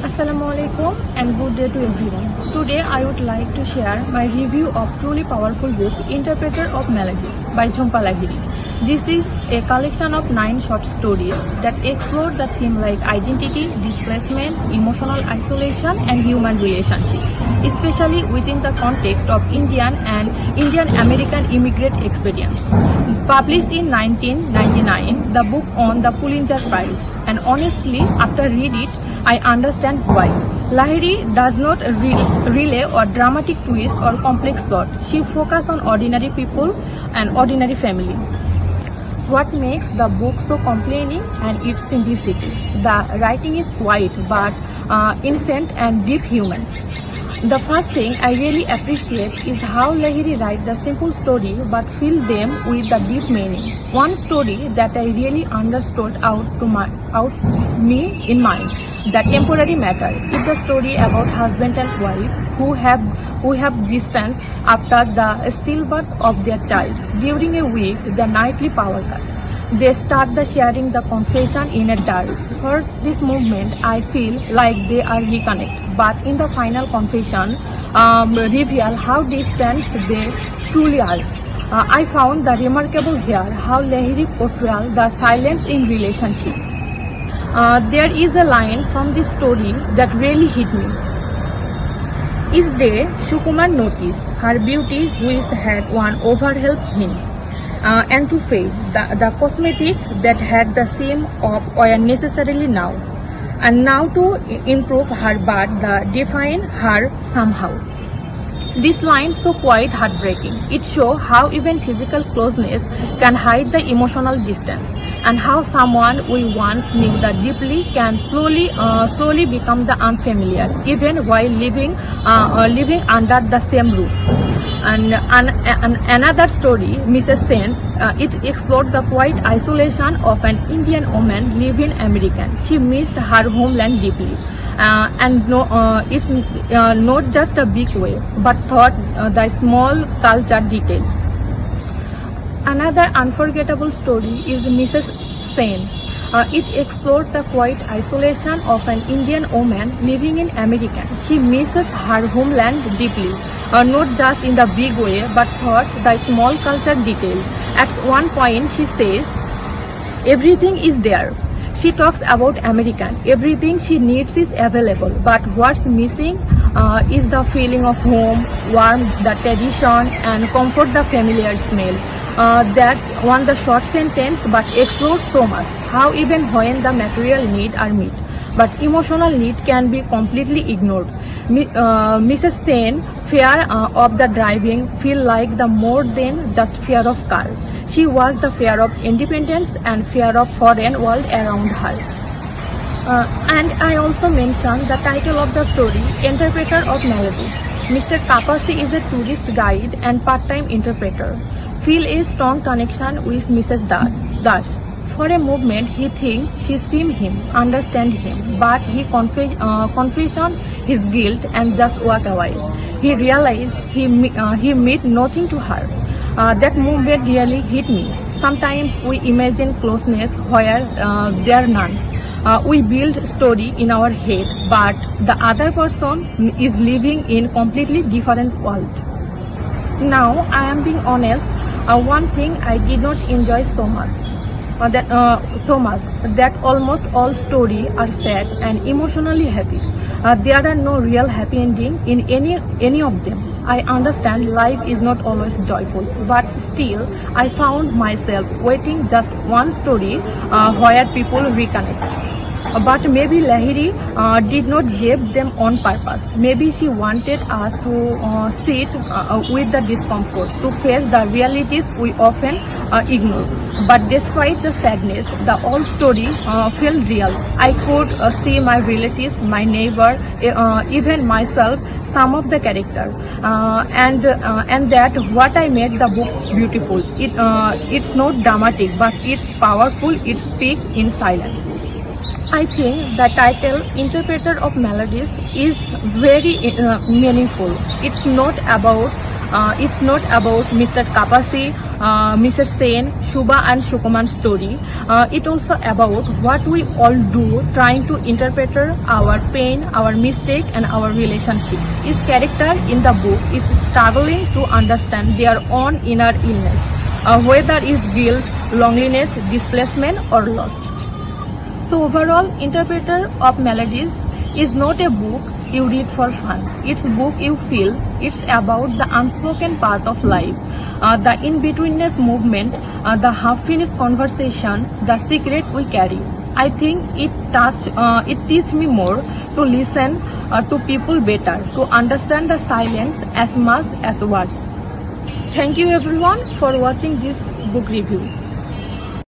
Assalamualaikum and good day to everyone. Today I would like to share my review of truly powerful book Interpreter of Maladies by Jhumpa Lahiri. This is a collection of 9 short stories that explore the theme like identity, displacement, emotional isolation and human relationship, especially within the context of Indian and Indian American immigrant experience. Published in 1999, the book won the Pulitzer Prize, and honestly, after read it, I understand why. Lahiri does not relay a dramatic twist or complex plot. She focuses on ordinary people and ordinary family. What makes the book so compelling and its simplicity. The writing is quiet but innocent and deep human. The first thing I really appreciate is how Lahiri writes the simple story but fill them with the deep meaning. One story that I really understood out me in mind. The temporary matter is the story about husband and wife who have distance after the stillbirth of their child. During a week, the nightly power cut. They start the sharing the confession in a diary. For this movement, I feel like they are reconnected. But in the final confession, reveal how distant they truly are. I found the remarkable here how Lahiri portrayed the silence in relationship. There is a line from this story that really hit me. Each day, Shukumar noticed her beauty which had one overhelped him. And to fade, the cosmetic that had the same of oil necessarily now. And now to improve her but the define her somehow. This line so quite heartbreaking. It shows how even physical closeness can hide the emotional distance, and how someone we once knew that deeply can slowly become the unfamiliar, even while living under the same roof. And another story, Mrs. Sense, it explored the quiet isolation of an Indian woman living American. She missed her homeland deeply. It's not just a big way, but thought the small culture detail. Another unforgettable story is Mrs. Sen. It explored the quiet isolation of an Indian woman living in America. She misses her homeland deeply, not just in the big way, but thought the small culture detail. At one point, she says, "Everything is there." She talks about American. Everything she needs is available, but what's missing is the feeling of home, warmth, the tradition, and comfort, the familiar smell. That one the short sentence, but explodes so much. How even when the material needs are met, but emotional need can be completely ignored. Mrs. Sen fear of the driving feel like the more than just fear of car. She was the fear of independence and fear of foreign world around her. And I also mentioned the title of the story, Interpreter of Maladies. Mr. Kapasi is a tourist guide and part-time interpreter. Feel a strong connection with Mrs. Dash. For a moment, he thinks she sees him, understands him, but he confesses his guilt and just walk away. He realizes he meant nothing to her. That moment really hit me. Sometimes we imagine closeness where there are none. We build story in our head, but the other person is living in completely different world. Now, I am being honest. One thing I did not enjoy so much. That almost all stories are sad and emotionally happy. There are no real happy ending in any of them. I understand life is not always joyful, but still I found myself waiting just one story where people reconnect. But maybe Lahiri did not give them on purpose. Maybe she wanted us to sit with the discomfort, to face the realities we often ignore. But despite the sadness, the whole story felt real. I could see my relatives, my neighbor, even myself, some of the character, and that what I made the book beautiful. It's not dramatic, but it's powerful. It speaks in silence. I think the title Interpreter of Maladies is very meaningful. It's not about It's not about Mr. Kapasi, Mrs. Sen, Shubha and Shukuman's story. It also about what we all do trying to interpret our pain, our mistake and our relationship. Each character in the book is struggling to understand their own inner illness, whether it's guilt, loneliness, displacement or loss. So overall, Interpreter of Maladies is not a book you read for fun. It's a book you feel. It's about the unspoken part of life, the in-betweenness movement, the half-finished conversation, the secret we carry. I think it teaches me more to listen to people better, to understand the silence as much as words. Thank you everyone for watching this book review.